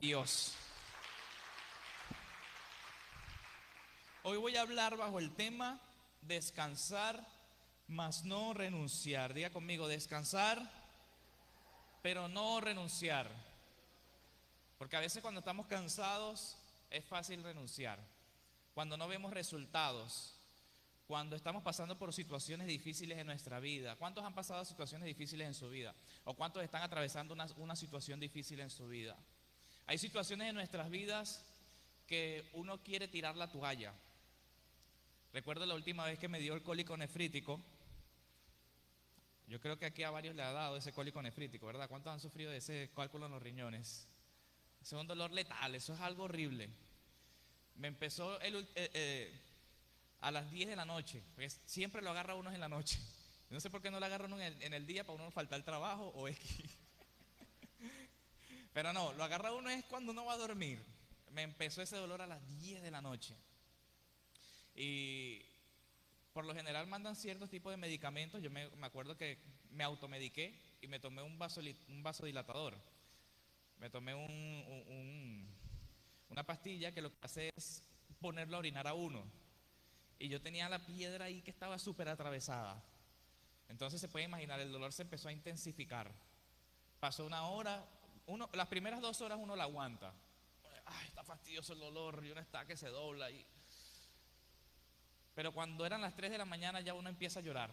Dios. Hoy voy a hablar bajo el tema descansar, mas no renunciar. Diga conmigo, descansar, pero no renunciar. Porque a veces cuando estamos cansados es fácil renunciar. Cuando no vemos resultados, cuando estamos pasando por situaciones difíciles en nuestra vida. ¿Cuántos han pasado situaciones difíciles en su vida? ¿O cuántos están atravesando una situación difícil en su vida? Hay situaciones en nuestras vidas que uno quiere tirar la toalla. Recuerdo la última vez que me dio el cólico nefrítico. Yo creo que aquí a varios le ha dado ese cólico nefrítico, ¿verdad? ¿Cuántos han sufrido de ese cálculo en los riñones? Eso es un dolor letal, eso es algo horrible. Me empezó a las 10 de la noche, porque siempre lo agarra uno en la noche. No sé por qué no lo agarra uno en el día para uno no faltar al trabajo o es que... Pero no, lo agarra uno es cuando uno va a dormir. Me empezó ese dolor a las 10 de la noche. Y por lo general mandan ciertos tipos de medicamentos. Yo me acuerdo que me automediqué y me tomé un vasodilatador. Me tomé una pastilla que lo que hace es ponerlo a orinar a uno. Y yo tenía la piedra ahí que estaba súper atravesada. Entonces se puede imaginar, el dolor se empezó a intensificar. Pasó una hora, las primeras 2 horas uno la aguanta. Ay, está fastidioso el dolor y uno está que se dobla. Pero cuando eran las 3 de la mañana ya uno empieza a llorar.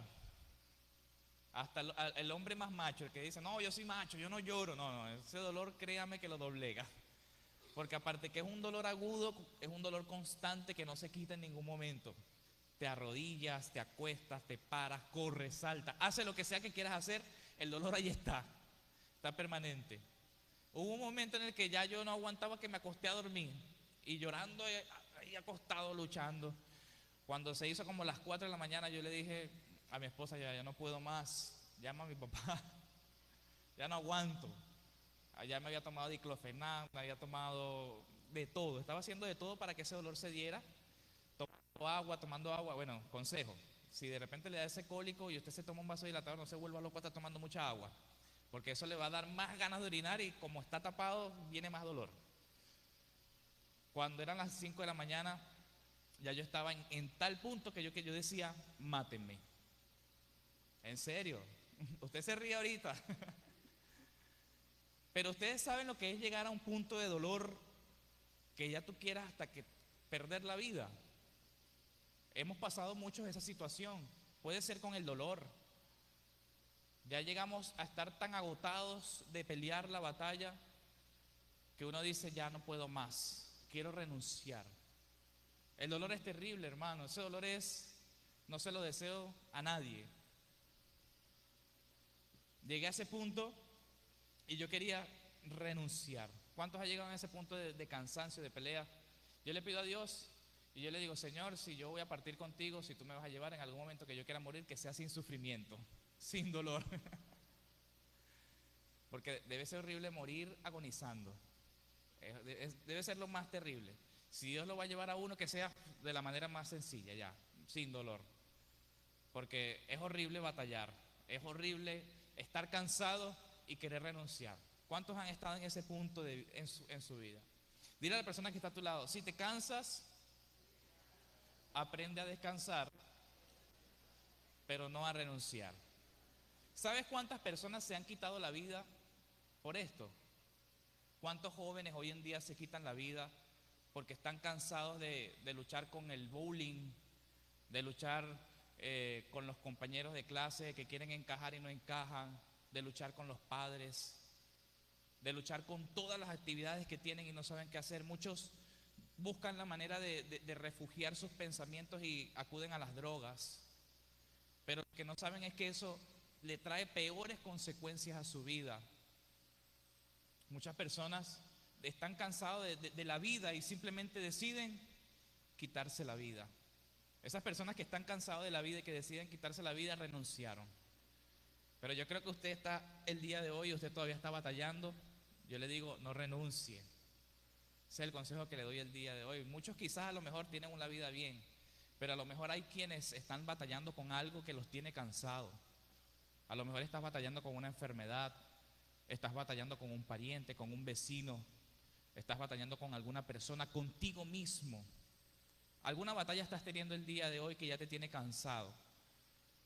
Hasta el hombre más macho, el que dice, no, yo soy macho, yo no lloro. No, no, ese dolor créame que lo doblega. Porque aparte que es un dolor agudo, es un dolor constante que no se quita en ningún momento. Te arrodillas, te acuestas, te paras, corres, saltas, hace lo que sea que quieras hacer, el dolor ahí está permanente. Hubo un momento en el que ya yo no aguantaba, que me acosté a dormir y llorando ahí acostado, luchando. Cuando se hizo como las 4 de la mañana, yo le dije a mi esposa, ya no puedo más, llama a mi papá, ya no aguanto. Allá me había tomado diclofenac, me había tomado de todo, estaba haciendo de todo para que ese dolor se diera, tomando agua, bueno, consejo, si de repente le da ese cólico y usted se toma un vaso dilatador, no se vuelva loco, está tomando mucha agua, porque eso le va a dar más ganas de orinar y como está tapado, viene más dolor. Cuando eran las 5 de la mañana, ya yo estaba en tal punto que yo decía, mátenme. En serio, usted se ríe ahorita, pero ustedes saben lo que es llegar a un punto de dolor que ya tú quieras hasta que perder la vida. Hemos pasado muchos esa situación. Puede ser con el dolor. Ya llegamos a estar tan agotados de pelear la batalla que uno dice, ya no puedo más, quiero renunciar. El dolor es terrible, hermano. Ese dolor no se lo deseo a nadie. Llegué a ese punto y yo quería renunciar. ¿Cuántos han llegado a ese punto de cansancio, de pelea? Yo le pido a Dios y yo le digo, Señor, si yo voy a partir contigo, si tú me vas a llevar en algún momento que yo quiera morir, que sea sin sufrimiento, sin dolor. Porque debe ser horrible morir agonizando. Debe ser lo más terrible. Si Dios lo va a llevar a uno, que sea de la manera más sencilla, ya, sin dolor. Porque es horrible batallar, es horrible estar cansado y querer renunciar. ¿Cuántos han estado en ese punto en su vida? Dile a la persona que está a tu lado, si te cansas, aprende a descansar, pero no a renunciar. ¿Sabes cuántas personas se han quitado la vida por esto? ¿Cuántos jóvenes hoy en día se quitan la vida porque están cansados de luchar con el bullying, de luchar con los compañeros de clase que quieren encajar y no encajan, de luchar con los padres, de luchar con todas las actividades que tienen y no saben qué hacer? Muchos buscan la manera de refugiar sus pensamientos y acuden a las drogas, pero lo que no saben es que eso le trae peores consecuencias a su vida. Muchas personas están cansados de la vida y simplemente deciden quitarse la vida. Esas personas que están cansados de la vida y que deciden quitarse la vida renunciaron. Pero yo creo que usted está el día de hoy, usted todavía está batallando. Yo le digo, no renuncie. Ese es el consejo que le doy el día de hoy. Muchos quizás a lo mejor tienen una vida bien, pero a lo mejor hay quienes están batallando con algo que los tiene cansados. A lo mejor estás batallando con una enfermedad, estás batallando con un pariente, con un vecino, estás batallando con alguna persona, contigo mismo. Alguna batalla estás teniendo el día de hoy que ya te tiene cansado.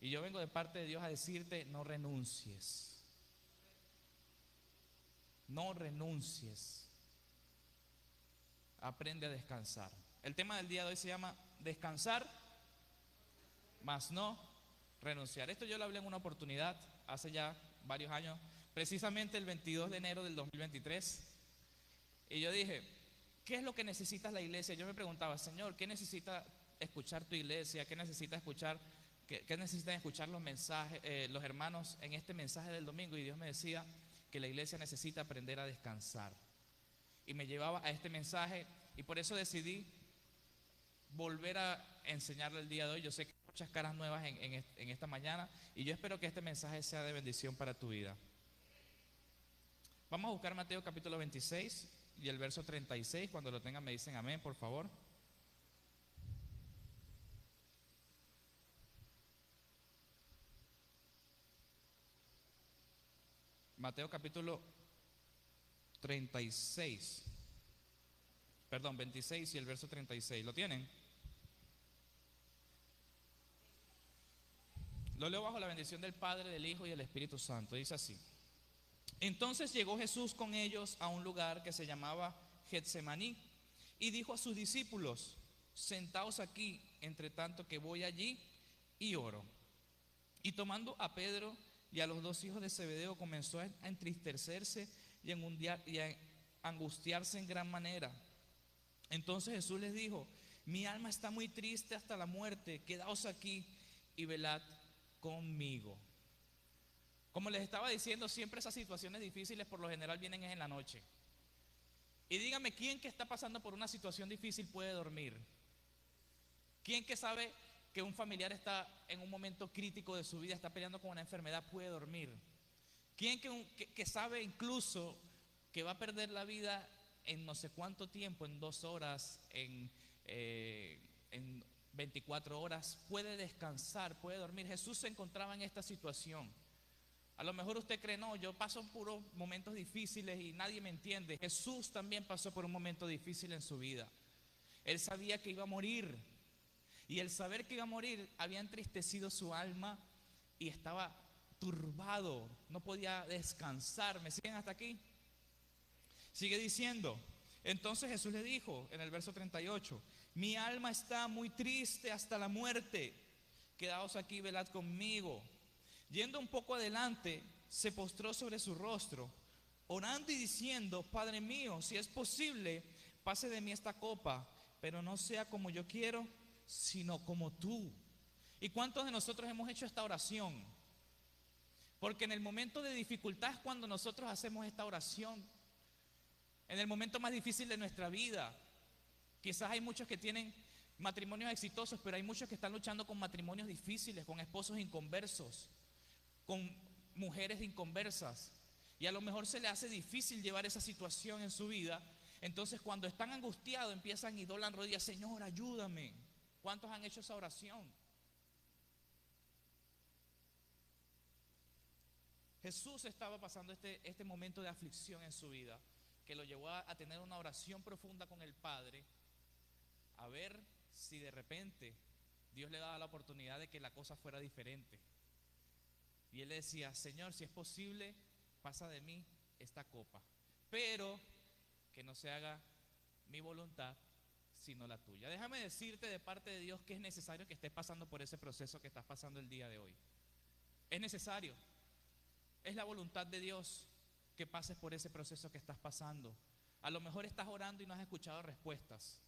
Y yo vengo de parte de Dios a decirte, no renuncies. No renuncies. Aprende a descansar. El tema del día de hoy se llama descansar, mas no renunciar. Esto yo lo hablé en una oportunidad hace ya varios años, precisamente el 22 de enero del 2023. Y yo dije, ¿qué es lo que necesitas la iglesia? Yo me preguntaba, Señor, ¿qué necesita escuchar tu iglesia? ¿Qué necesita escuchar? ¿Qué necesitan escuchar los mensajes, los hermanos en este mensaje del domingo? Y Dios me decía que la iglesia necesita aprender a descansar. Y me llevaba a este mensaje y por eso decidí volver a enseñarle el día de hoy. Yo sé que hay muchas caras nuevas en esta mañana y yo espero que este mensaje sea de bendición para tu vida. Vamos a buscar Mateo capítulo 26 y el verso 36. Cuando lo tengan me dicen amén, por favor. Mateo capítulo 36. Perdón, 26 y el verso 36. ¿Lo tienen? Lo leo bajo la bendición del Padre, del Hijo y del Espíritu Santo. Dice así. Entonces llegó Jesús con ellos a un lugar que se llamaba Getsemaní y dijo a sus discípulos, sentaos aquí, entre tanto que voy allí y oro. Y tomando a Pedro y a los dos hijos de Zebedeo, comenzó a entristecerse y a angustiarse en gran manera. Entonces Jesús les dijo, mi alma está muy triste hasta la muerte, quedaos aquí y velad conmigo. Como les estaba diciendo, siempre esas situaciones difíciles por lo general vienen en la noche. Y dígame, ¿quién que está pasando por una situación difícil puede dormir? ¿Quién que sabe que un familiar está en un momento crítico de su vida, está peleando con una enfermedad, puede dormir? ¿Quién que sabe incluso que va a perder la vida en no sé cuánto tiempo, en 2 horas, en 24 horas, puede descansar, puede dormir? Jesús se encontraba en esta situación. A lo mejor usted cree, no, yo paso puros momentos difíciles y nadie me entiende. Jesús también pasó por un momento difícil en su vida. Él sabía que iba a morir. Y el saber que iba a morir había entristecido su alma y estaba turbado. No podía descansar. ¿Me siguen hasta aquí? Sigue diciendo. Entonces Jesús le dijo en el verso 38, mi alma está muy triste hasta la muerte. Quedaos aquí y velad conmigo. Yendo un poco adelante, se postró sobre su rostro, orando y diciendo, Padre mío, si es posible, pase de mí esta copa, pero no sea como yo quiero, sino como tú. ¿Y cuántos de nosotros hemos hecho esta oración? Porque en el momento de dificultad es cuando nosotros hacemos esta oración. En el momento más difícil de nuestra vida. Quizás hay muchos que tienen matrimonios exitosos, pero hay muchos que están luchando con matrimonios difíciles, con esposos inconversos, con mujeres inconversas, y a lo mejor se le hace difícil llevar esa situación en su vida. Entonces cuando están angustiados empiezan y doblan rodillas, Señor, ayúdame. ¿Cuántos han hecho esa oración? Jesús estaba pasando este momento de aflicción en su vida, que lo llevó a tener una oración profunda con el Padre, a ver si de repente Dios le daba la oportunidad de que la cosa fuera diferente. Y él le decía, Señor, si es posible, pasa de mí esta copa, pero que no se haga mi voluntad, sino la tuya. Déjame decirte de parte de Dios que es necesario que estés pasando por ese proceso que estás pasando el día de hoy. Es necesario. Es la voluntad de Dios que pases por ese proceso que estás pasando. A lo mejor estás orando y no has escuchado respuestas.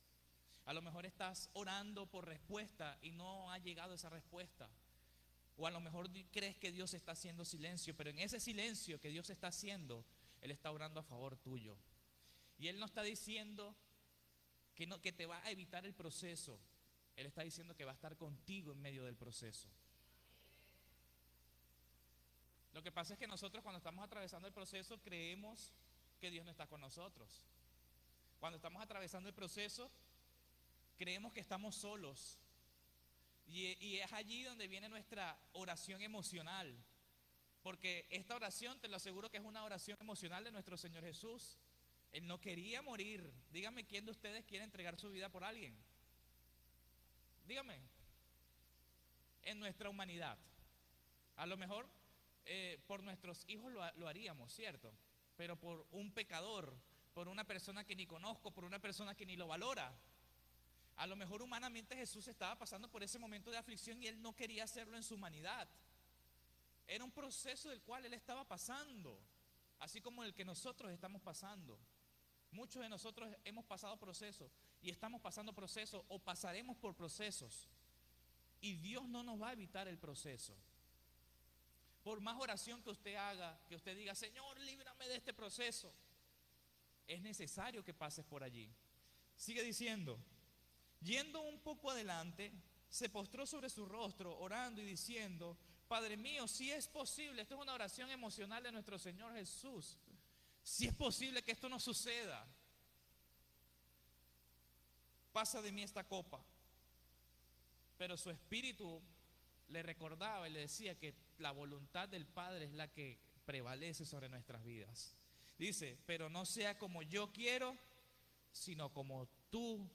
A lo mejor estás orando por respuesta y no ha llegado esa respuesta. O a lo mejor crees que Dios está haciendo silencio, pero en ese silencio que Dios está haciendo, Él está orando a favor tuyo. Y Él no está diciendo que te va a evitar el proceso. Él está diciendo que va a estar contigo en medio del proceso. Lo que pasa es que nosotros cuando estamos atravesando el proceso creemos que Dios no está con nosotros. Cuando estamos atravesando el proceso creemos que estamos solos. Y es allí donde viene nuestra oración emocional. Porque esta oración, te lo aseguro que es una oración emocional de nuestro Señor Jesús. Él no quería morir. Dígame quién de ustedes quiere entregar su vida por alguien. Dígame, en nuestra humanidad. A lo mejor por nuestros hijos lo haríamos, ¿cierto? Pero por un pecador, por una persona que ni conozco, por una persona que ni lo valora. A lo mejor humanamente Jesús estaba pasando por ese momento de aflicción y Él no quería hacerlo en su humanidad. Era un proceso del cual Él estaba pasando, así como el que nosotros estamos pasando. Muchos de nosotros hemos pasado procesos y estamos pasando procesos o pasaremos por procesos. Y Dios no nos va a evitar el proceso. Por más oración que usted haga, que usted diga, Señor, líbrame de este proceso, es necesario que pases por allí. Sigue diciendo, yendo un poco adelante, se postró sobre su rostro, orando y diciendo, Padre mío, si es posible, esto es una oración emocional de nuestro Señor Jesús, si es posible que esto no suceda, pasa de mí esta copa. Pero su espíritu le recordaba y le decía que la voluntad del Padre es la que prevalece sobre nuestras vidas. Dice, pero no sea como yo quiero, sino como tú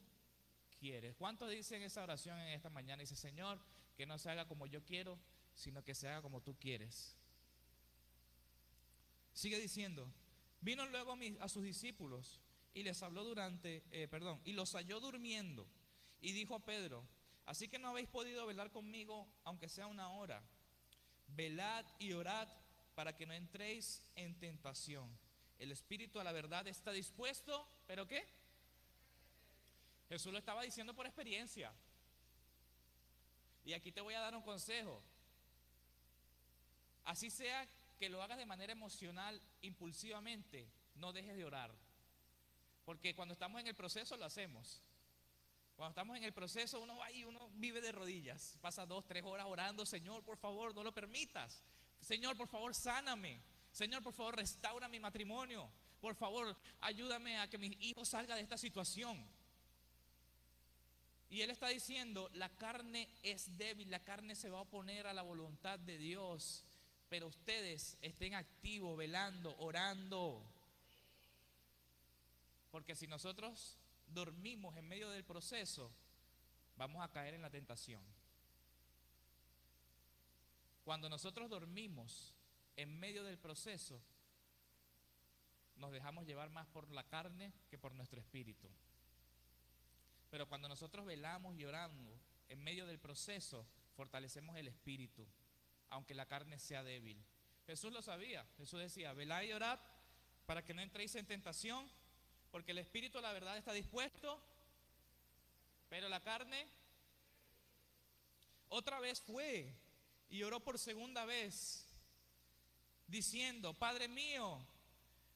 quieres. ¿Cuántos dicen esa oración en esta mañana? Dice, Señor, que no se haga como yo quiero, sino que se haga como tú quieres. Sigue diciendo, vino luego a sus discípulos y les habló y los halló durmiendo. Y dijo a Pedro, así que no habéis podido velar conmigo, aunque sea una hora. Velad y orad para que no entréis en tentación. El espíritu a la verdad está dispuesto, ¿pero qué? Jesús lo estaba diciendo por experiencia. Y aquí te voy a dar un consejo. Así sea que lo hagas de manera emocional, impulsivamente, no dejes de orar. Porque cuando estamos en el proceso lo hacemos. Cuando estamos en el proceso uno va y uno vive de rodillas. Pasa 2, 3 horas orando, Señor, por favor, no lo permitas. Señor, por favor, sáname. Señor, por favor, restaura mi matrimonio. Por favor, ayúdame a que mi hijo salga de esta situación. Y Él está diciendo, la carne es débil, la carne se va a oponer a la voluntad de Dios. Pero ustedes estén activos, velando, orando. Porque si nosotros dormimos en medio del proceso, vamos a caer en la tentación. Cuando nosotros dormimos en medio del proceso, nos dejamos llevar más por la carne que por nuestro espíritu. Pero cuando nosotros velamos y oramos en medio del proceso, fortalecemos el espíritu, aunque la carne sea débil. Jesús lo sabía. Jesús decía, velad y orad para que no entréis en tentación, porque el espíritu, la verdad, está dispuesto, pero la carne. Otra vez fue y oró por segunda vez, diciendo, Padre mío,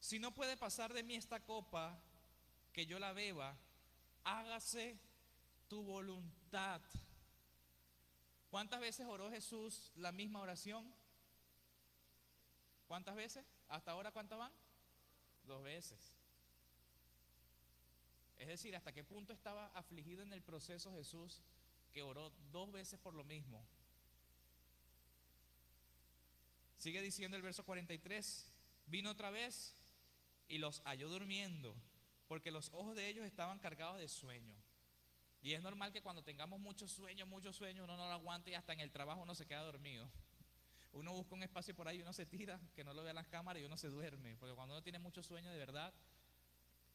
si no puede pasar de mí esta copa, que yo la beba, hágase tu voluntad. ¿Cuántas veces oró Jesús la misma oración? ¿Cuántas veces? ¿Hasta ahora cuántas van? 2 veces. Es decir, ¿hasta qué punto estaba afligido en el proceso Jesús que oró 2 veces por lo mismo? Sigue diciendo el verso 43, vino otra vez y los halló durmiendo, porque los ojos de ellos estaban cargados de sueño. Y es normal que cuando tengamos mucho sueño, uno no lo aguante y hasta en el trabajo uno se queda dormido. Uno busca un espacio por ahí y uno se tira, que no lo vean las cámaras y uno se duerme. Porque cuando uno tiene mucho sueño de verdad,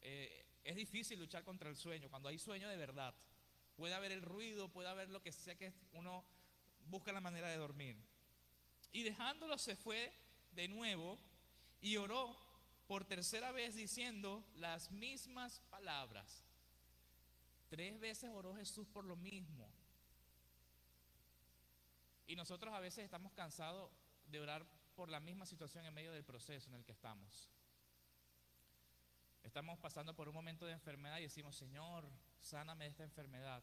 es difícil luchar contra el sueño. Cuando hay sueño de verdad, puede haber el ruido, puede haber lo que sea, que uno busca la manera de dormir. Y dejándolo se fue de nuevo y oró por tercera vez diciendo las mismas palabras. 3 veces oró Jesús por lo mismo. Y nosotros a veces estamos cansados de orar por la misma situación en medio del proceso en el que estamos. Estamos pasando por un momento de enfermedad y decimos, Señor, sáname de esta enfermedad.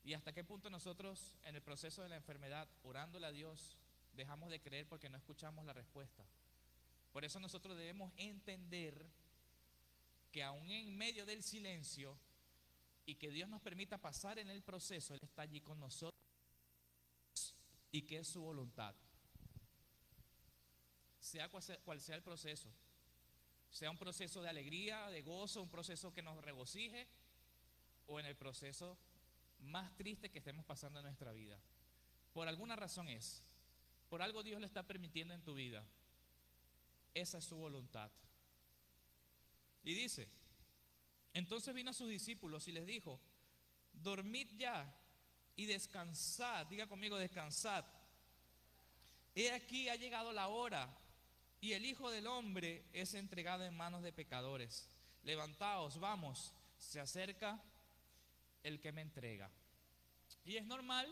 ¿Y hasta qué punto nosotros en el proceso de la enfermedad, orándole a Dios, dejamos de creer porque no escuchamos la respuesta? Por eso nosotros debemos entender que aún en medio del silencio y que Dios nos permita pasar en el proceso, Él está allí con nosotros y que es su voluntad. Sea cual sea el proceso. sea un proceso de alegría, de gozo, un proceso que nos regocije, o en el proceso más triste que estemos pasando en nuestra vida. Por alguna razón es, por algo Dios lo está permitiendo en tu vida. Esa es su voluntad. Y dice, entonces vino a sus discípulos y les dijo, dormid ya y descansad. Diga conmigo, descansad. He aquí ha llegado la hora y el Hijo del Hombre es entregado en manos de pecadores. Levantaos, vamos, se acerca el que me entrega. Y es normal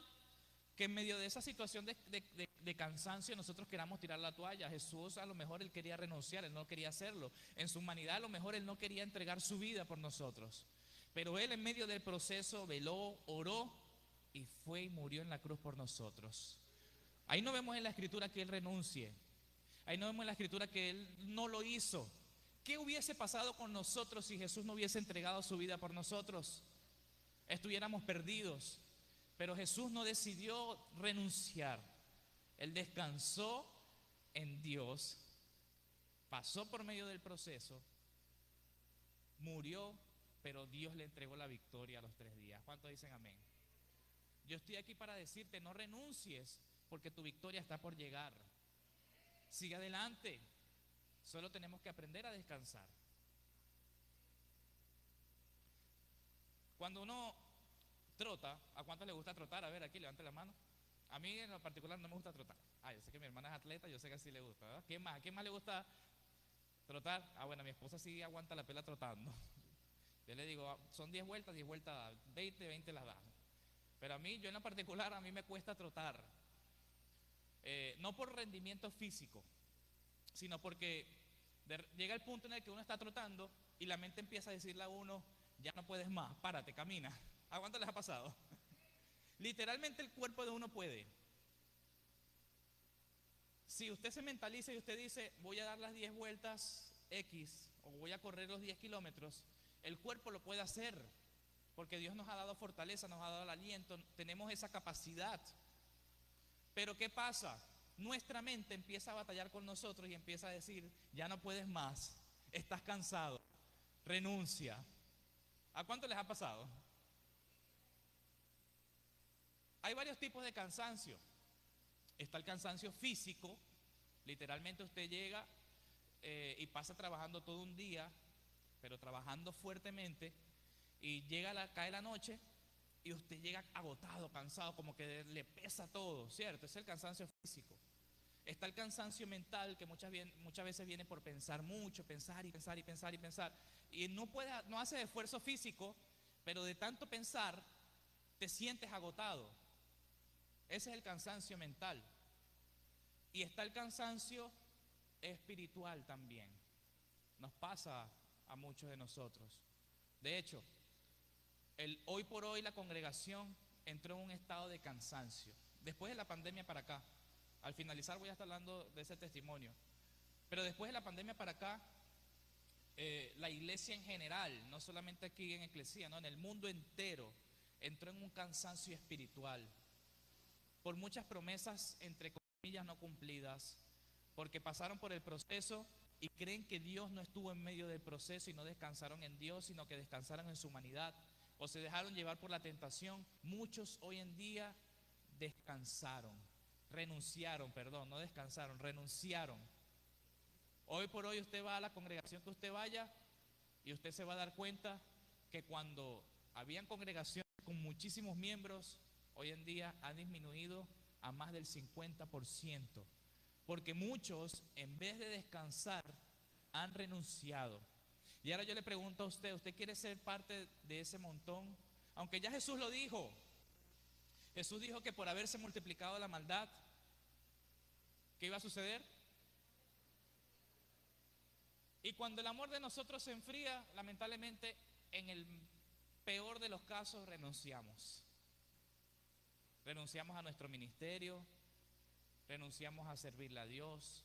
que en medio de esa situación de cansancio nosotros queramos tirar la toalla. Jesús a lo mejor él quería renunciar, él no quería hacerlo. En su humanidad a lo mejor él no quería entregar su vida por nosotros. Pero él en medio del proceso veló, oró y fue y murió en la cruz por nosotros. Ahí no vemos en la escritura que él renuncie. Ahí no vemos en la escritura que él no lo hizo. ¿Qué hubiese pasado con nosotros si Jesús no hubiese entregado su vida por nosotros? Estuviéramos perdidos. Pero Jesús no decidió renunciar. Él descansó en Dios, pasó por medio del proceso, murió, pero Dios le entregó la victoria a los 3 días. ¿Cuántos dicen amén? Yo estoy aquí para decirte, no renuncies, porque tu victoria está por llegar. Sigue adelante. Solo tenemos que aprender a descansar. Cuando uno trota, ¿a cuántos le gusta trotar? A ver, aquí, levante la mano. A mí en lo particular no me gusta trotar. Yo sé que mi hermana es atleta, yo sé que así le gusta, ¿verdad? ¿Qué más? ¿A quién más le gusta trotar? Bueno, mi esposa sí aguanta la pela trotando. Yo le digo, son 10 vueltas, 10 vueltas, 20 las da. Pero a mí, yo en lo particular, a mí me cuesta trotar. No por rendimiento físico, sino porque llega el punto en el que uno está trotando y la mente empieza a decirle a uno, ya no puedes más, párate, camina. ¿A cuánto les ha pasado? Literalmente el cuerpo de uno puede. Si usted se mentaliza y usted dice, voy a dar las 10 vueltas X o voy a correr los 10 kilómetros, el cuerpo lo puede hacer, porque Dios nos ha dado fortaleza, nos ha dado el aliento, tenemos esa capacidad. Pero ¿qué pasa? Nuestra mente empieza a batallar con nosotros y empieza a decir, ya no puedes más, estás cansado, renuncia. ¿A cuánto les ha pasado? Hay varios tipos de cansancio. Está el cansancio físico, literalmente usted llega y pasa trabajando todo un día, pero trabajando fuertemente, y cae la noche y usted llega agotado, cansado, como que le pesa todo, ¿cierto? Es el cansancio físico. Está el cansancio mental, que muchas veces viene por pensar mucho, pensar y pensar y pensar y pensar, y no hace esfuerzo físico, pero de tanto pensar te sientes agotado. Ese es el cansancio mental. Y está el cansancio espiritual también. Nos pasa a muchos de nosotros. De hecho, hoy por hoy la congregación entró en un estado de cansancio. Después de la pandemia para acá, al finalizar voy a estar hablando de ese testimonio. Pero después de la pandemia para acá, la iglesia en general, no solamente aquí en Eclesía, no, en el mundo entero, entró en un cansancio espiritual. Por muchas promesas, entre comillas, no cumplidas, porque pasaron por el proceso y creen que Dios no estuvo en medio del proceso y no descansaron en Dios, sino que descansaron en su humanidad, o se dejaron llevar por la tentación. Muchos hoy en día no descansaron, renunciaron. Hoy por hoy usted va a la congregación que usted vaya y usted se va a dar cuenta que cuando habían congregaciones con muchísimos miembros, hoy en día ha disminuido a más del 50%, porque muchos, en vez de descansar, han renunciado. Y ahora yo le pregunto a usted, ¿usted quiere ser parte de ese montón? Aunque ya Jesús lo dijo. Jesús dijo que por haberse multiplicado la maldad, ¿qué iba a suceder? Y cuando el amor de nosotros se enfría, lamentablemente, en el peor de los casos, renunciamos. Renunciamos a nuestro ministerio, renunciamos a servirle a Dios,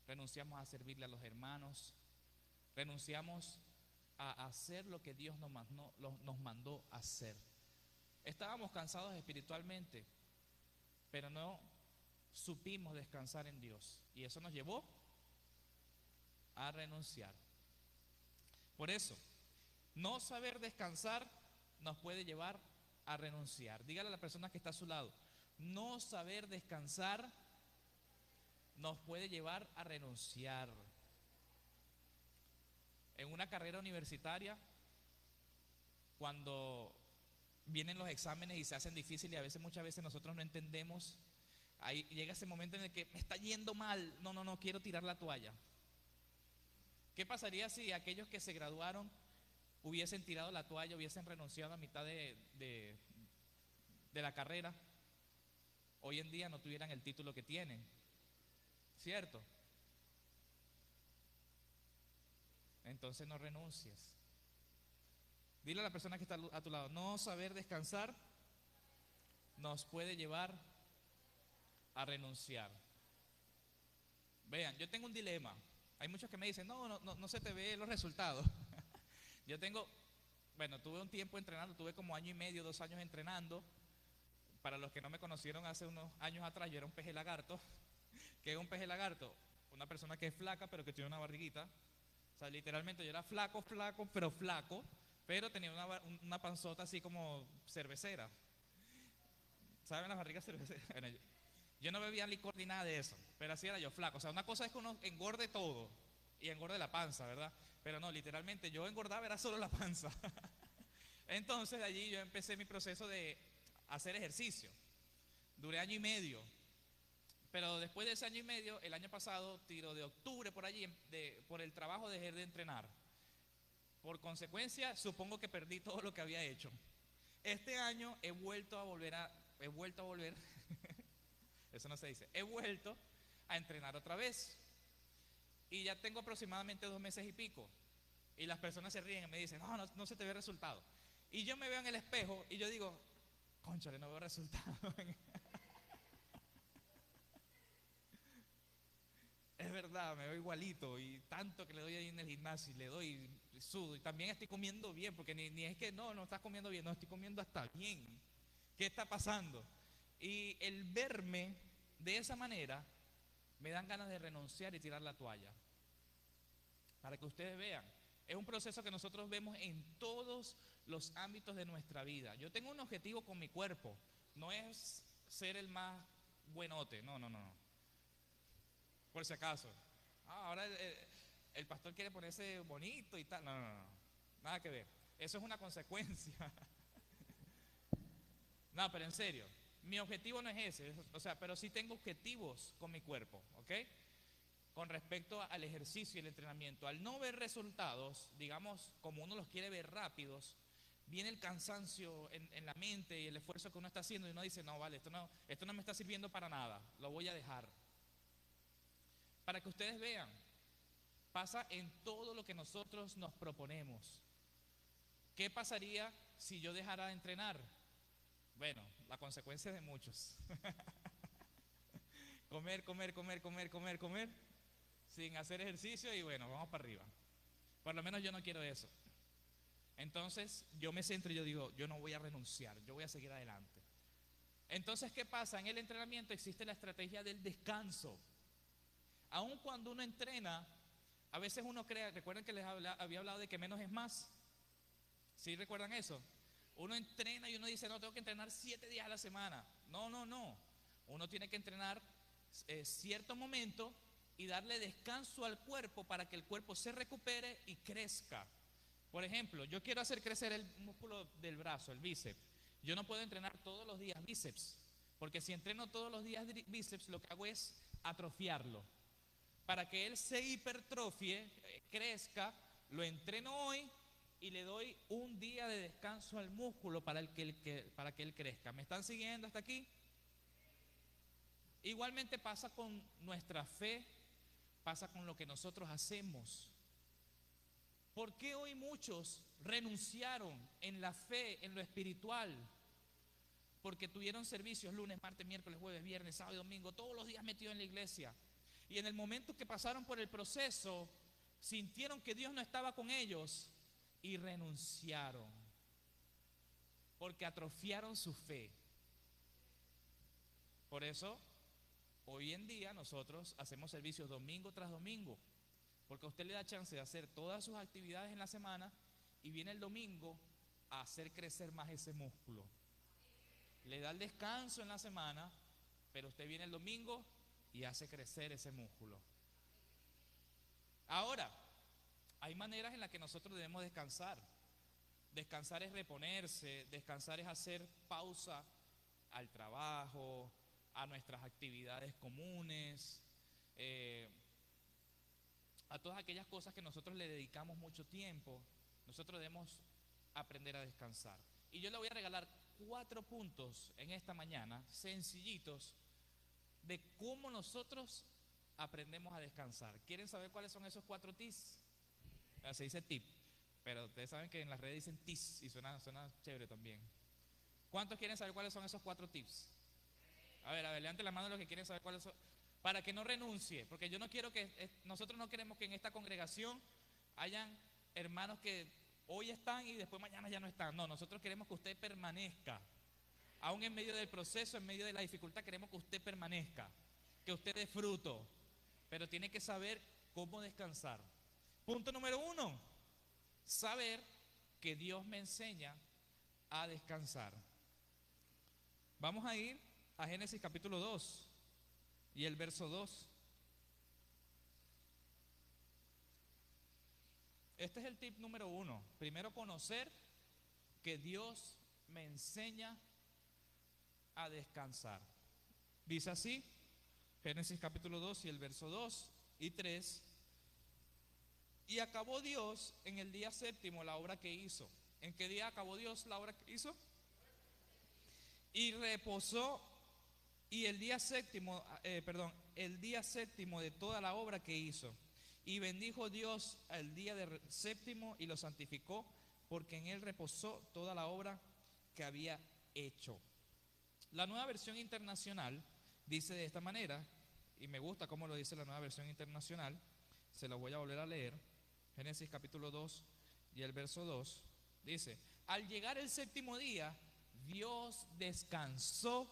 renunciamos a servirle a los hermanos, renunciamos a hacer lo que Dios nos mandó hacer. Estábamos cansados espiritualmente, pero no supimos descansar en Dios, y eso nos llevó a renunciar. Por eso, no saber descansar nos puede llevar a renunciar. Dígale a la persona que está a su lado, no saber descansar nos puede llevar a renunciar. En una carrera universitaria, cuando vienen los exámenes y se hacen difíciles y a veces, muchas veces nosotros no entendemos, ahí llega ese momento en el que me está yendo mal, no, quiero tirar la toalla. ¿Qué pasaría si aquellos que se graduaron hubiesen tirado la toalla, hubiesen renunciado a mitad de la carrera? Hoy en día no tuvieran el título que tienen, ¿cierto? Entonces no renuncies. Dile a la persona que está a tu lado, no saber descansar nos puede llevar a renunciar. Vean, yo tengo un dilema. Hay muchos que me dicen, no se te ve los resultados. Yo tuve un tiempo entrenando, tuve como año y medio, 2 años entrenando. Para los que no me conocieron hace unos años atrás, yo era un peje lagarto. ¿Qué es un peje lagarto? Una persona que es flaca pero que tiene una barriguita. O sea, literalmente yo era flaco, pero tenía una panzota así como cervecera. ¿Saben las barrigas cerveceras? Bueno, yo no bebía licor ni nada de eso, pero así era yo, flaco. O sea, una cosa es que uno engorde todo y engorde la panza, ¿verdad? Pero no, literalmente yo engordaba era solo la panza. Entonces de allí yo empecé mi proceso de hacer ejercicio. Duré año y medio. Pero después de ese año y medio, el año pasado, tiro de octubre por allí, por el trabajo dejé de entrenar. Por consecuencia, supongo que perdí todo lo que había hecho. Este año he vuelto a volver, eso no se dice, he vuelto a entrenar otra vez. Y ya tengo aproximadamente 2 meses y pico. Y las personas se ríen y me dicen, no se te ve resultado. Y yo me veo en el espejo y yo digo, cónchale, no veo resultado. Es verdad, me veo igualito y tanto que le doy ahí en el gimnasio y le doy y sudo y también estoy comiendo bien, porque ni es que no estás comiendo bien, no, estoy comiendo hasta bien. ¿Qué está pasando? Y el verme de esa manera me dan ganas de renunciar y tirar la toalla. Para que ustedes vean, es un proceso que nosotros vemos en todos los ámbitos de nuestra vida. Yo tengo un objetivo con mi cuerpo, no es ser el más buenote, no. Por si acaso. Ahora el pastor quiere ponerse bonito y tal. No. Nada que ver. Eso es una consecuencia. No, pero en serio. Mi objetivo no es ese. O sea, pero sí tengo objetivos con mi cuerpo, ¿ok? Con respecto al ejercicio y el entrenamiento. Al no ver resultados, digamos, como uno los quiere ver rápidos, viene el cansancio en la mente y el esfuerzo que uno está haciendo y uno dice, no, vale, esto no me está sirviendo para nada. Lo voy a dejar. Para que ustedes vean, pasa en todo lo que nosotros nos proponemos. ¿Qué pasaría si yo dejara de entrenar? Bueno, la consecuencia de muchos. Comer, sin hacer ejercicio y bueno, vamos para arriba. Por lo menos yo no quiero eso. Entonces yo me centro y yo digo, yo no voy a renunciar, yo voy a seguir adelante. Entonces, ¿qué pasa? En el entrenamiento existe la estrategia del descanso. Aun cuando uno entrena, a veces uno cree, recuerden que había hablado de que menos es más. ¿Sí recuerdan eso? Uno entrena y uno dice, no, tengo que entrenar 7 días a la semana. No. Uno tiene que entrenar cierto momento y darle descanso al cuerpo para que el cuerpo se recupere y crezca. Por ejemplo, yo quiero hacer crecer el músculo del brazo, el bíceps. Yo no puedo entrenar todos los días bíceps, porque si entreno todos los días bíceps, lo que hago es atrofiarlo. Para que él se hipertrofie, crezca, lo entreno hoy y le doy un día de descanso al músculo para que él crezca. ¿Me están siguiendo hasta aquí? Igualmente pasa con nuestra fe, pasa con lo que nosotros hacemos. ¿Por qué hoy muchos renunciaron en la fe, en lo espiritual? Porque tuvieron servicios lunes, martes, miércoles, jueves, viernes, sábado y domingo, todos los días metidos en la iglesia. Y en el momento que pasaron por el proceso, sintieron que Dios no estaba con ellos y renunciaron. Porque atrofiaron su fe. Por eso, hoy en día nosotros hacemos servicios domingo tras domingo. porque a usted le da chance de hacer todas sus actividades en la semana y viene el domingo a hacer crecer más ese músculo. Le da el descanso en la semana, pero usted viene el domingo y hace crecer ese músculo. Ahora, hay maneras en las que nosotros debemos descansar. Descansar es reponerse, descansar es hacer pausa al trabajo, a nuestras actividades comunes, a todas aquellas cosas que nosotros le dedicamos mucho tiempo. Nosotros debemos aprender a descansar. Y yo le voy a regalar 4 puntos en esta mañana, sencillitos, de cómo nosotros aprendemos a descansar. ¿Quieren saber cuáles son esos 4 tips? Se dice tip, pero ustedes saben que en las redes dicen tips y suena chévere también. ¿Cuántos quieren saber cuáles son esos 4 tips? A ver, levanten la mano los que quieren saber cuáles son, para que no renuncie, porque yo no quiero nosotros no queremos que en esta congregación hayan hermanos que hoy están y después mañana ya no están. No, nosotros queremos que usted permanezca. Aún en medio del proceso, en medio de la dificultad, queremos que usted permanezca, que usted dé fruto, pero tiene que saber cómo descansar. Punto número 1, saber que Dios me enseña a descansar. Vamos a ir a Génesis capítulo 2 y el verso 2. Este es el tip número 1. Primero, conocer que Dios me enseña a descansar. Dice así, Génesis capítulo 2 y el verso 2 y 3. Y acabó Dios en el día séptimo la obra que hizo. ¿En qué día acabó Dios la obra que hizo? Y reposó, y el día séptimo de toda la obra que hizo. Y bendijo Dios el día séptimo y lo santificó, porque en él reposó toda la obra que había hecho. La Nueva Versión Internacional dice de esta manera, y me gusta cómo lo dice la Nueva Versión Internacional, se lo voy a volver a leer. Génesis capítulo 2 y el verso 2 dice: al llegar el séptimo día, Dios descansó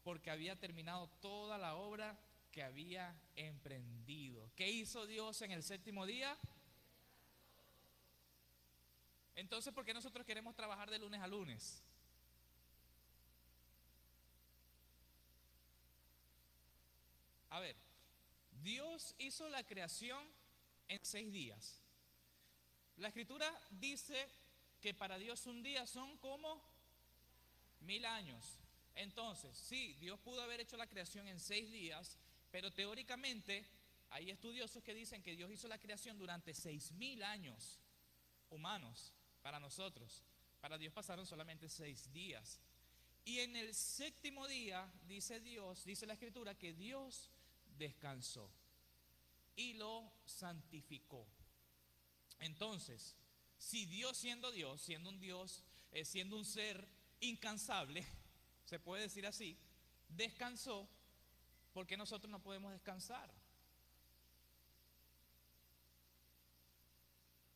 porque había terminado toda la obra que había emprendido. ¿Qué hizo Dios en el séptimo día? Entonces, ¿por qué nosotros queremos trabajar de lunes a lunes? A ver, Dios hizo la creación en 6 días. La Escritura dice que para Dios un día son como 1000 años. Entonces, sí, Dios pudo haber hecho la creación en 6 días, pero teóricamente hay estudiosos que dicen que Dios hizo la creación durante 6000 años humanos para nosotros. Para Dios pasaron solamente 6 días. Y en el séptimo día, dice Dios, dice la Escritura, que Dios descansó y lo santificó. Entonces, si Dios, siendo un Dios, siendo un ser incansable, se puede decir así, descansó, ¿por qué nosotros no podemos descansar?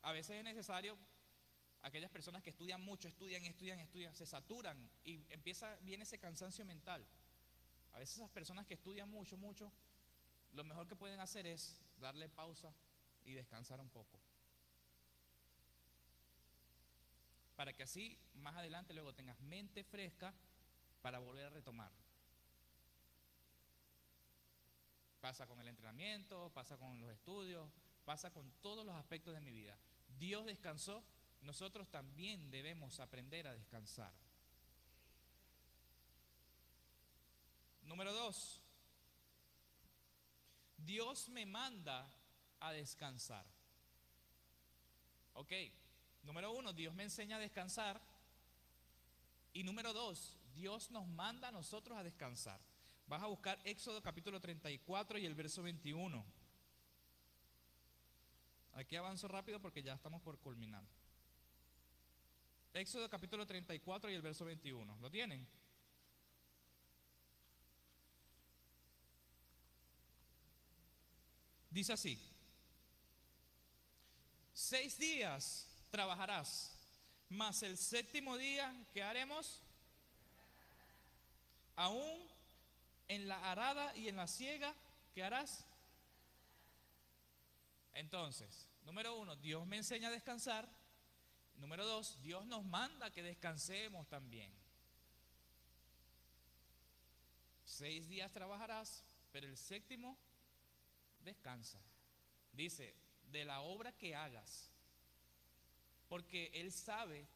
A veces es necesario, aquellas personas que estudian mucho, estudian, se saturan y viene ese cansancio mental. A veces esas personas que estudian mucho, lo mejor que pueden hacer es darle pausa y descansar un poco, para que así más adelante luego tengas mente fresca para volver a retomar. Pasa con el entrenamiento, pasa con los estudios, pasa con todos los aspectos de mi vida. Dios descansó, nosotros también debemos aprender a descansar. Número 2, Dios me manda a descansar. Ok, número 1, Dios me enseña a descansar. Y número 2, Dios nos manda a nosotros a descansar. Vas a buscar Éxodo capítulo 34 y el verso 21. Aquí avanzo rápido porque ya estamos por culminar. Éxodo capítulo 34 y el verso 21. ¿Lo tienen? Dice así: 6 días trabajarás, mas el séptimo día, ¿qué haremos? Aún en la arada y en la siega, ¿qué harás? Entonces, número uno, Dios me enseña a descansar. Número dos, Dios nos manda que descansemos también. 6 días trabajarás, pero el séptimo descansa. Dice, de la obra que hagas. Porque Él sabe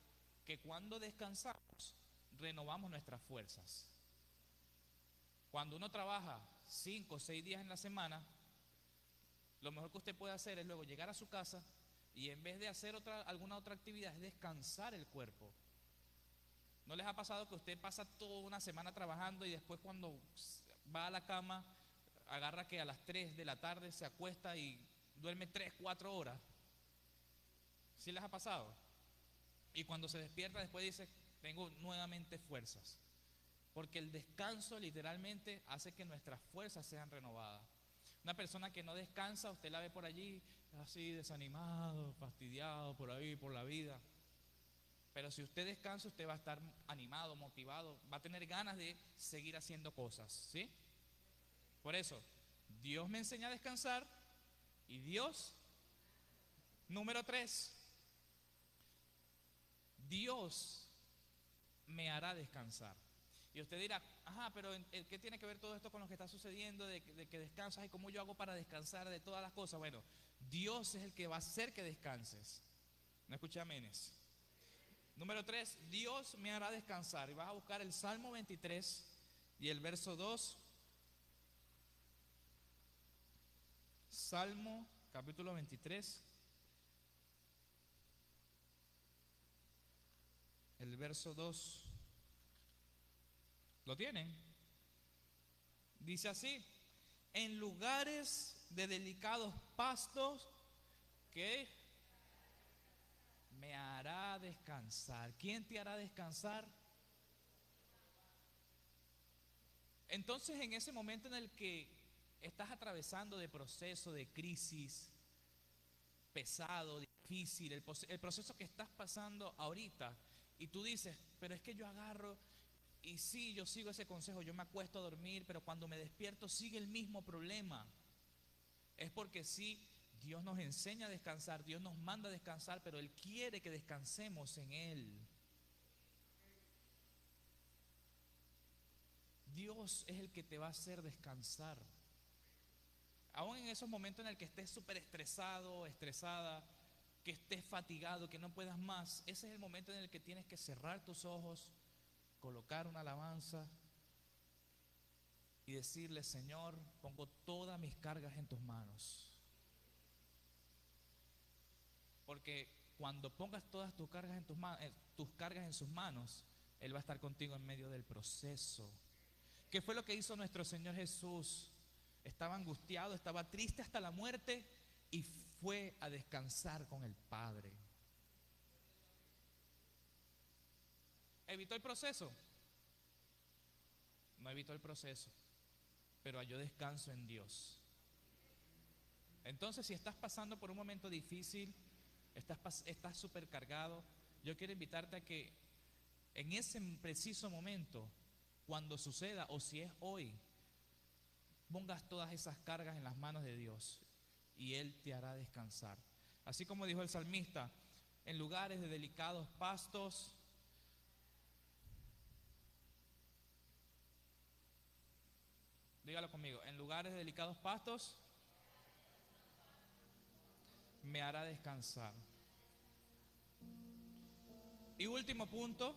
que cuando descansamos, renovamos nuestras fuerzas. Cuando uno trabaja 5 o 6 días en la semana, lo mejor que usted puede hacer es luego llegar a su casa y en vez de hacer alguna otra actividad, es descansar el cuerpo. ¿No les ha pasado que usted pasa toda una semana trabajando y después cuando va a la cama, agarra que a las 3 de la tarde se acuesta y duerme 3, 4 horas? ¿Sí les ha pasado? Y cuando se despierta después dice, tengo nuevamente fuerzas. Porque el descanso literalmente hace que nuestras fuerzas sean renovadas. Una persona que no descansa, usted la ve por allí así desanimado, fastidiado por ahí, por la vida. Pero si usted descansa, usted va a estar animado, motivado, va a tener ganas de seguir haciendo cosas, ¿sí? Por eso, Dios me enseña a descansar y Dios, número 3, Dios me hará descansar. Y usted dirá, ajá, pero ¿qué tiene que ver todo esto con lo que está sucediendo de que descansas y cómo yo hago para descansar de todas las cosas? Bueno, Dios es el que va a hacer que descanses. No escuché aménes. Número 3, Dios me hará descansar. Y vas a buscar el Salmo 23 y el verso 2. Salmo capítulo 23. El verso 2. ¿Lo tienen? Dice así: en lugares de delicados pastos, ¿qué? Me hará descansar. ¿Quién te hará descansar? Entonces, en ese momento en el que estás atravesando de proceso, de crisis, pesado, difícil, el proceso que estás pasando ahorita, y tú dices, pero es que yo agarro y sí, yo sigo ese consejo, yo me acuesto a dormir, pero cuando me despierto sigue el mismo problema. Es porque sí, Dios nos enseña a descansar, Dios nos manda a descansar, pero Él quiere que descansemos en Él. Dios es el que te va a hacer descansar. Aún en esos momentos en el que estés súper estresado, estresada, que estés fatigado, que no puedas más, ese es el momento en el que tienes que cerrar tus ojos, colocar una alabanza y decirle, Señor, pongo todas mis cargas en tus manos. Porque cuando pongas todas tus cargas tus cargas en sus manos, Él va a estar contigo en medio del proceso. ¿Qué fue lo que hizo nuestro Señor Jesús? Estaba angustiado, estaba triste hasta la muerte y fue a descansar con el Padre. ¿Evitó el proceso? No evitó el proceso, pero halló descanso en Dios. Entonces, si estás pasando por un momento difícil, estás súper cargado, yo quiero invitarte a que en ese preciso momento, cuando suceda o si es hoy, pongas todas esas cargas en las manos de Dios y Él te hará descansar. Así como dijo el salmista, en lugares de delicados pastos, dígalo conmigo, en lugares de delicados pastos me hará descansar. Y último punto,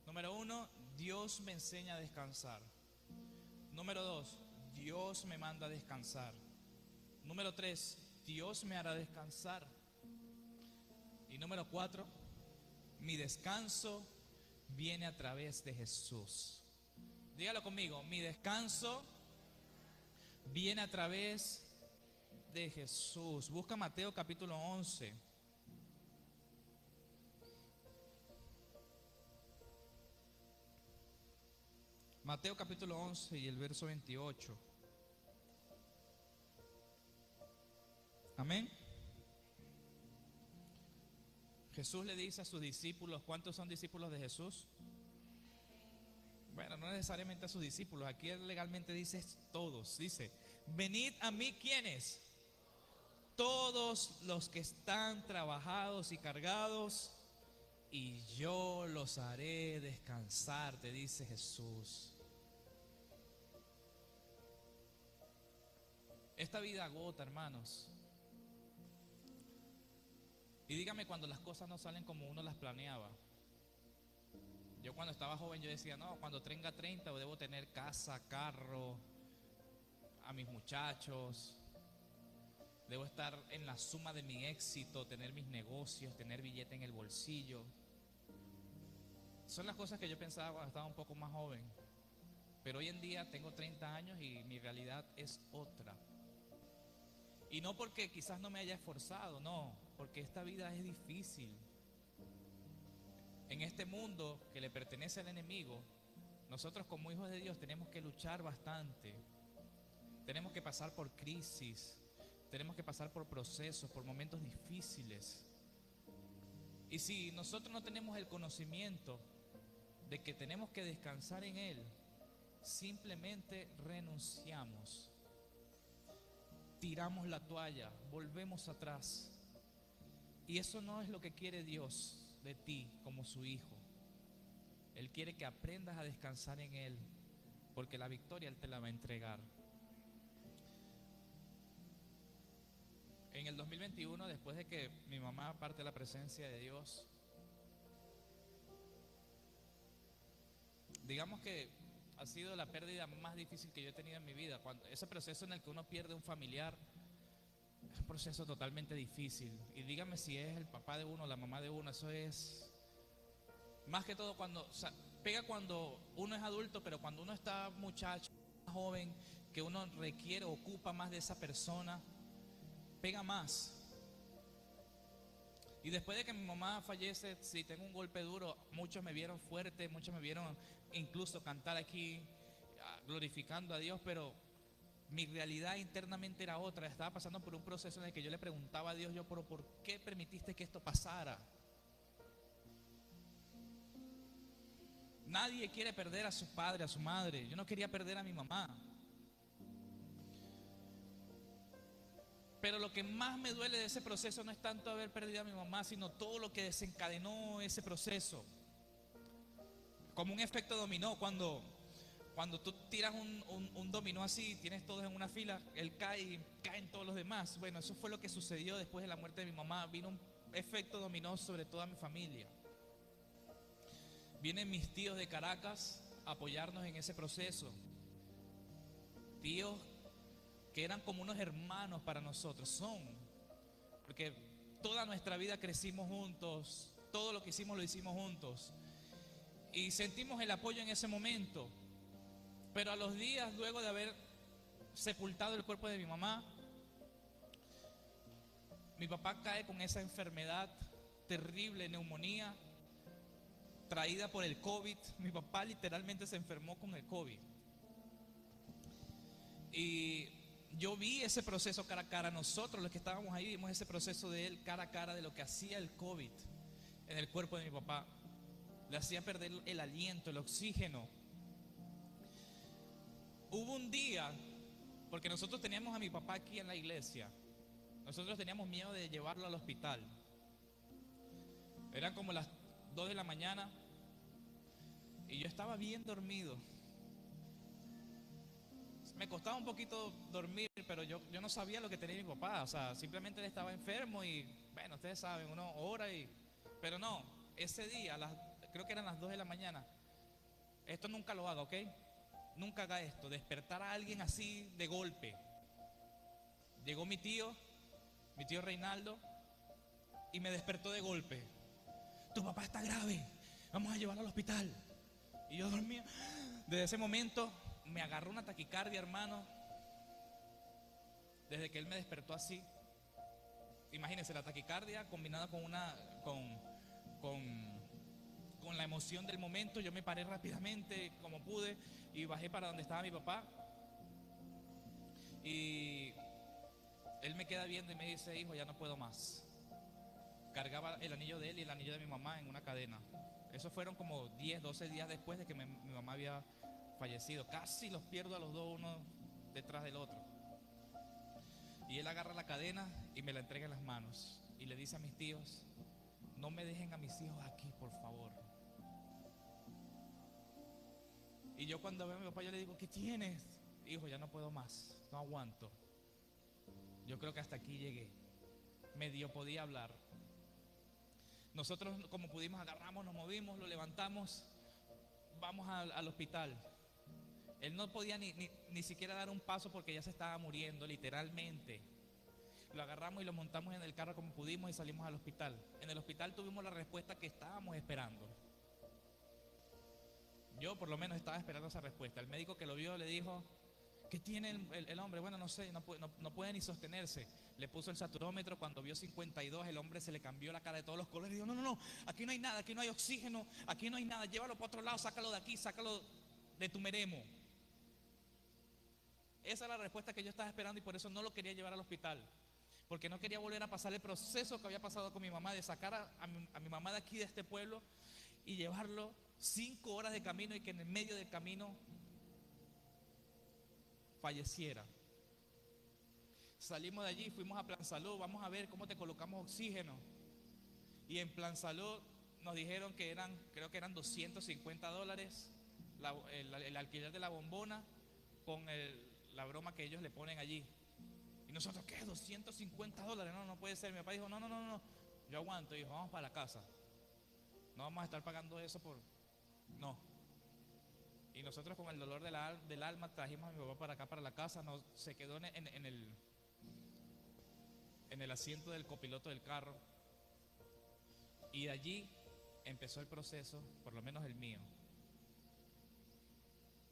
número 1, Dios me enseña a descansar. Número 2, Dios me manda a descansar. Número 3, Dios me hará descansar. Y número 4, mi descanso viene a través de Jesús. Dígalo conmigo, mi descanso viene a través de Jesús. Busca Mateo capítulo 11. Mateo capítulo 11 y el verso 28. Amén. Jesús le dice a sus discípulos, ¿cuántos son discípulos de Jesús? Bueno, no necesariamente a sus discípulos, aquí legalmente dice todos. Dice, venid a mí, ¿quiénes? todos los que están trabajados y cargados, y yo los haré descansar, te dice Jesús. Esta vida agota, hermanos. Y dígame cuando las cosas no salen como uno las planeaba. Yo cuando estaba joven yo decía, no, cuando tenga 30 debo tener casa, carro, a mis muchachos. Debo estar en la suma de mi éxito, tener mis negocios, tener billete en el bolsillo. Son las cosas que yo pensaba cuando estaba un poco más joven. Pero hoy en día tengo 30 años y mi realidad es otra. Y no porque quizás no me haya esforzado, no, porque esta vida es difícil. En este mundo que le pertenece al enemigo, nosotros como hijos de Dios tenemos que luchar bastante. Tenemos que pasar por crisis, tenemos que pasar por procesos, por momentos difíciles. Y si nosotros no tenemos el conocimiento de que tenemos que descansar en Él, simplemente renunciamos. Tiramos la toalla, volvemos atrás. Y eso no es lo que quiere Dios de ti como su hijo. Él quiere que aprendas a descansar en Él, porque la victoria Él te la va a entregar. En el 2021, después de que mi mamá parte de la presencia de Dios, digamos que ha sido la pérdida más difícil que yo he tenido en mi vida. Ese proceso en el que uno pierde un familiar es un proceso totalmente difícil. Y dígame si es el papá de uno, la mamá de uno, eso es más que todo cuando, o sea, pega cuando uno es adulto, pero cuando uno está muchacho, joven, que uno requiere, ocupa más de esa persona, pega más. Y después de que mi mamá fallece, sí, tengo un golpe duro. Muchos me vieron fuerte, muchos me vieron incluso cantar aquí, glorificando a Dios, pero mi realidad internamente era otra. Estaba pasando por un proceso en el que yo le preguntaba a Dios, pero ¿por qué permitiste que esto pasara? Nadie quiere perder a su padre, a su madre. Yo no quería perder a mi mamá. Pero lo que más me duele de ese proceso no es tanto haber perdido a mi mamá, sino todo lo que desencadenó ese proceso. Como un efecto dominó. Cuando tú tiras un dominó así, tienes todos en una fila, él cae y caen todos los demás. Bueno, eso fue lo que sucedió después de la muerte de mi mamá. Vino un efecto dominó sobre toda mi familia. Vienen mis tíos de Caracas a apoyarnos en ese proceso. Tíos que eran como unos hermanos para nosotros, son, porque toda nuestra vida crecimos juntos, todo lo que hicimos lo hicimos juntos, y sentimos el apoyo en ese momento. Pero a los días, luego de haber sepultado el cuerpo de mi mamá, mi papá cae con esa enfermedad terrible, neumonía, traída por el COVID. Mi papá literalmente se enfermó con el COVID. Y yo vi ese proceso cara a cara. Nosotros los que estábamos ahí vimos ese proceso de él cara a cara, de lo que hacía el COVID en el cuerpo de mi papá. Le hacía perder el aliento, el oxígeno. Hubo un día, porque nosotros teníamos a mi papá aquí en la iglesia, nosotros teníamos miedo de llevarlo al hospital. Eran como las 2 de la mañana y yo estaba bien dormido. Me costaba un poquito dormir, pero yo no sabía lo que tenía mi papá. O sea, simplemente él estaba enfermo y, bueno, ustedes saben, uno ora y... Pero no, ese día, creo que eran las 2 de la mañana. Esto nunca lo haga, ¿ok? Nunca haga esto, despertar a alguien así de golpe. Llegó mi tío Reinaldo, y me despertó de golpe. Tu papá está grave, vamos a llevarlo al hospital. Y yo dormía. Desde ese momento me agarró una taquicardia, hermano. Desde que él me despertó así. Imagínense, la taquicardia combinada con la emoción del momento. Yo me paré rápidamente como pude y bajé para donde estaba mi papá. Y él me queda viendo y me dice: hijo, ya no puedo más. Cargaba el anillo de él y el anillo de mi mamá en una cadena. Eso fueron como 10, 12 días después de que mi mamá había fallecido. Casi los pierdo a los dos, uno detrás del otro. Y él agarra la cadena y me la entrega en las manos. Y le dice a mis tíos: no me dejen a mis hijos aquí, por favor. Y yo cuando veo a mi papá, yo le digo: ¿qué tienes? Hijo, ya no puedo más, no aguanto. Yo creo que hasta aquí llegué. Medio podía hablar. Nosotros, como pudimos, agarramos, nos movimos, lo levantamos, vamos al hospital. Él no podía ni siquiera dar un paso porque ya se estaba muriendo, literalmente. Lo agarramos y lo montamos en el carro como pudimos y salimos al hospital. En el hospital tuvimos la respuesta que estábamos esperando. Yo por lo menos estaba esperando esa respuesta. El médico que lo vio le dijo: ¿qué tiene el hombre? Bueno, no sé, no puede ni sostenerse. Le puso el saturómetro, cuando vio 52, el hombre se le cambió la cara de todos los colores. Y dijo: no, aquí no hay nada, aquí no hay oxígeno, aquí no hay nada, llévalo para otro lado, sácalo de aquí, sácalo de tu meremo. Esa es la respuesta que yo estaba esperando y por eso no lo quería llevar al hospital. Porque no quería volver a pasar el proceso que había pasado con mi mamá, de sacar a mi mamá de aquí, de este pueblo, y llevarlo 5 horas de camino y que en el medio del camino falleciera. Salimos de allí, fuimos a Plan Salud: vamos a ver cómo te colocamos oxígeno. Y en Plan Salud nos dijeron que creo que eran $250 el alquiler de la bombona con la broma que ellos le ponen allí. Y nosotros: ¿qué? $250. No puede ser. Mi papá dijo: no, yo aguanto. Y dijo: vamos para la casa, no vamos a estar pagando eso por... No. Y nosotros, con el dolor del alma, trajimos a mi papá para acá, para la casa. Se quedó en el asiento del copiloto del carro. Y de allí empezó el proceso, por lo menos el mío.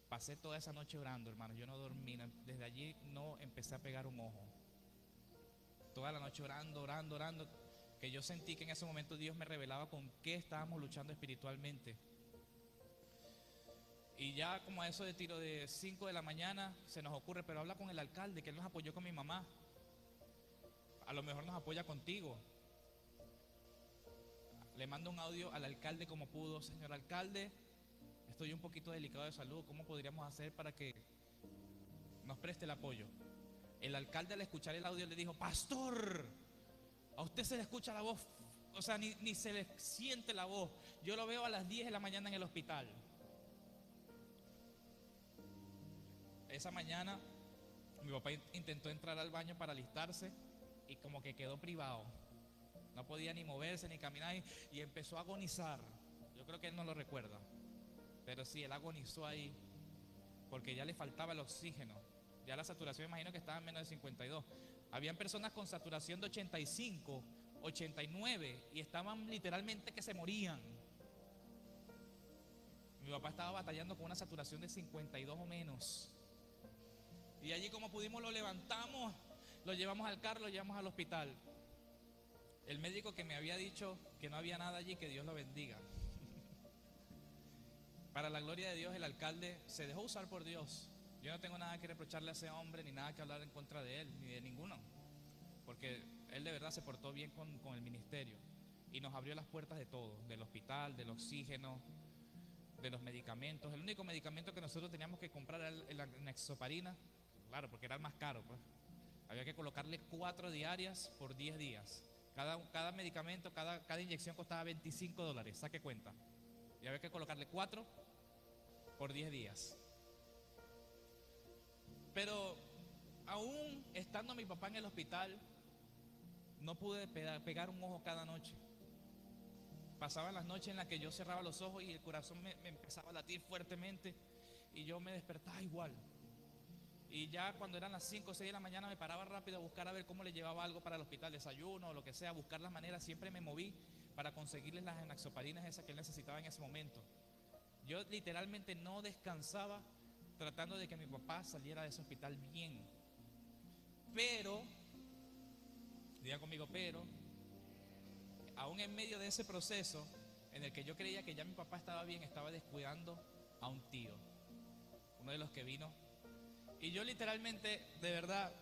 Pasé toda esa noche orando, hermano. Yo no dormí. Desde allí no empecé a pegar un ojo. Toda la noche orando, que yo sentí que en ese momento Dios me revelaba con qué estábamos luchando espiritualmente. Y ya como a eso de tiro de 5 de la mañana se nos ocurre: pero habla con el alcalde, que él nos apoyó con mi mamá. A lo mejor nos apoya contigo. Le mando un audio al alcalde como pudo: señor alcalde, estoy un poquito delicado de salud, ¿cómo podríamos hacer para que nos preste el apoyo? El alcalde, al escuchar el audio, le dijo: pastor, a usted se le escucha la voz, o sea, ni se le siente la voz. Yo lo veo a las 10 de la mañana en el hospital. Esa mañana mi papá intentó entrar al baño para alistarse y como que quedó privado. No podía ni moverse ni caminar y empezó a agonizar. Yo creo que él no lo recuerda, pero sí, él agonizó ahí porque ya le faltaba el oxígeno. Ya la saturación, imagino que estaba en menos de 52. Habían personas con saturación de 85, 89 y estaban literalmente que se morían. Mi papá estaba batallando con una saturación de 52 o menos. Y allí, como pudimos, lo levantamos, lo llevamos al carro, lo llevamos al hospital. El médico que me había dicho que no había nada allí, que Dios lo bendiga. Para la gloria de Dios, el alcalde se dejó usar por Dios. Yo no tengo nada que reprocharle a ese hombre, ni nada que hablar en contra de él, ni de ninguno, porque él de verdad se portó bien con el ministerio y nos abrió las puertas de todo: del hospital, del oxígeno, de los medicamentos. El único medicamento que nosotros teníamos que comprar era la Nexoparina, claro, porque era el más caro, pues. Había que colocarle 4 diarias por 10 días. Cada medicamento, cada inyección costaba $25, saque cuenta. Y había que colocarle 4 por 10 días. Pero aún estando mi papá en el hospital, no pude pegar un ojo cada noche. Pasaban las noches en las que yo cerraba los ojos y el corazón me empezaba a latir fuertemente y yo me despertaba igual. Y ya cuando eran las 5 o 6 de la mañana me paraba rápido a buscar a ver cómo le llevaba algo para el hospital, desayuno o lo que sea, buscar las maneras. Siempre me moví para conseguirles las enoxoparinas esas que él necesitaba en ese momento. Yo literalmente no descansaba tratando de que mi papá saliera de ese hospital bien. Pero, diga conmigo, pero, aún en medio de ese proceso en el que yo creía que ya mi papá estaba bien, estaba descuidando a un tío, uno de los que vino. Y yo literalmente, de verdad,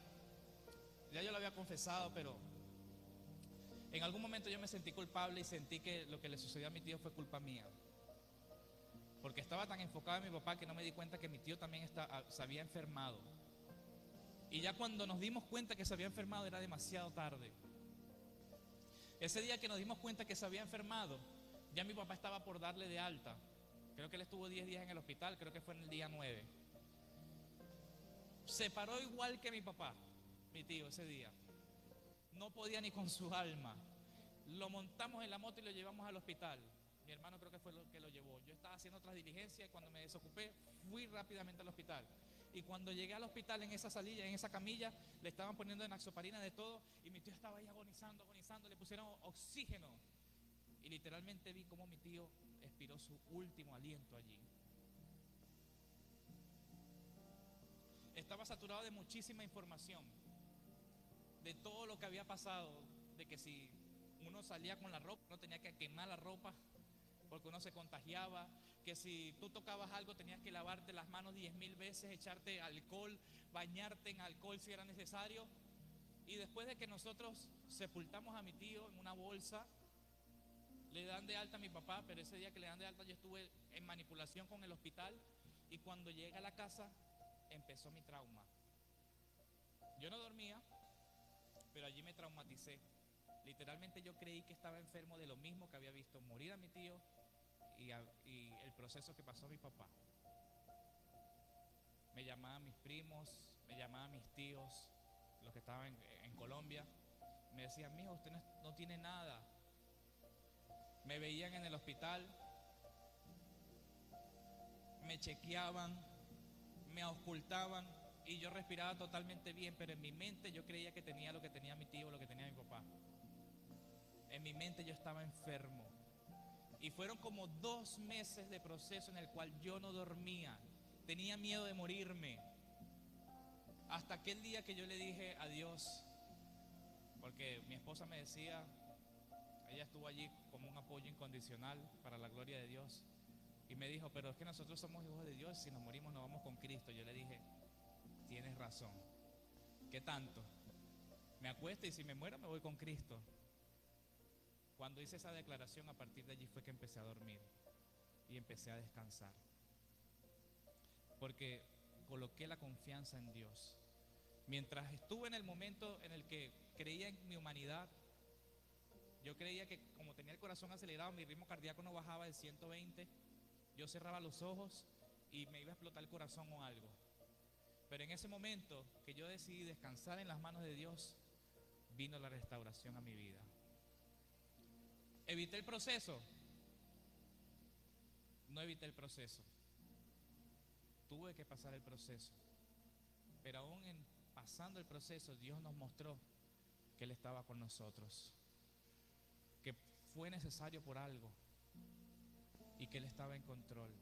ya yo lo había confesado, pero en algún momento yo me sentí culpable y sentí que lo que le sucedió a mi tío fue culpa mía. Porque estaba tan enfocado en mi papá que no me di cuenta que mi tío también se había enfermado. Y ya cuando nos dimos cuenta que se había enfermado era demasiado tarde. Ese día que nos dimos cuenta que se había enfermado, ya mi papá estaba por darle de alta. Creo que él estuvo 10 días en el hospital, creo que fue en el día 9. Se paró igual que mi papá, mi tío, ese día. No podía ni con su alma. Lo montamos en la moto y lo llevamos al hospital. Mi hermano creo que fue lo que lo llevó. Yo estaba haciendo otras diligencias y cuando me desocupé fui rápidamente al hospital. Y cuando llegué al hospital en esa salilla, en esa camilla, le estaban poniendo enoxaparina de todo y mi tío estaba ahí agonizando, agonizando, le pusieron oxígeno. Y literalmente vi cómo mi tío expiró su último aliento allí. Estaba saturado de muchísima información, de todo lo que había pasado, de que si uno salía con la ropa, no tenía que quemar la ropa porque uno se contagiaba, que si tú tocabas algo tenías que lavarte las manos 10.000 veces, echarte alcohol, bañarte en alcohol si era necesario. Y después de que nosotros sepultamos a mi tío en una bolsa, le dan de alta a mi papá, pero ese día que le dan de alta yo estuve en manipulación con el hospital y cuando llegué a la casa empezó mi trauma. Yo no dormía, pero allí me traumaticé. Literalmente yo creí que estaba enfermo de lo mismo que había visto morir a mi tío y el proceso que pasó a mi papá. Me llamaban mis primos, me llamaban mis tíos, los que estaban en Colombia. Me decían, mijo, usted no tiene nada. Me veían en el hospital, me chequeaban, me auscultaban y yo respiraba totalmente bien, pero en mi mente yo creía que tenía lo que tenía mi tío, lo que tenía mi papá. En mi mente yo estaba enfermo. Y fueron como 2 meses de proceso en el cual yo no dormía. Tenía miedo de morirme. Hasta aquel día que yo le dije adiós, porque mi esposa me decía, ella estuvo allí como un apoyo incondicional para la gloria de Dios. Y me dijo, pero es que nosotros somos hijos de Dios, si nos morimos nos vamos con Cristo. Yo le dije, tienes razón. ¿Qué tanto? Me acuesto y si me muero me voy con Cristo. Cuando hice esa declaración, a partir de allí fue que empecé a dormir y empecé a descansar. Porque coloqué la confianza en Dios. Mientras estuve en el momento en el que creía en mi humanidad, yo creía que como tenía el corazón acelerado, mi ritmo cardíaco no bajaba de 120, yo cerraba los ojos y me iba a explotar el corazón o algo. Pero en ese momento que yo decidí descansar en las manos de Dios, vino la restauración a mi vida. ¿Evité el proceso? No evité el proceso. Tuve que pasar el proceso. Pero aún en pasando el proceso, Dios nos mostró que Él estaba con nosotros, que fue necesario por algo y que Él estaba en control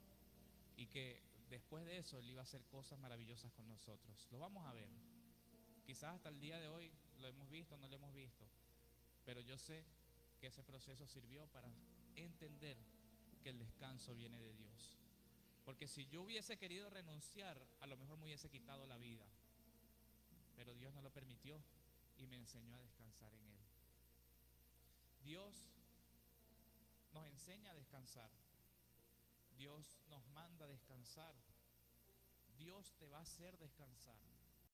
y que después de eso Él iba a hacer cosas maravillosas con nosotros. Lo vamos a ver. Quizás hasta el día de hoy lo hemos visto, no lo hemos visto, pero yo sé que ese proceso sirvió para entender que el descanso viene de Dios. Porque si yo hubiese querido renunciar, a lo mejor me hubiese quitado la vida. Pero Dios no lo permitió y me enseñó a descansar en Él. Dios nos enseña a descansar. Dios nos manda a descansar. Dios te va a hacer descansar.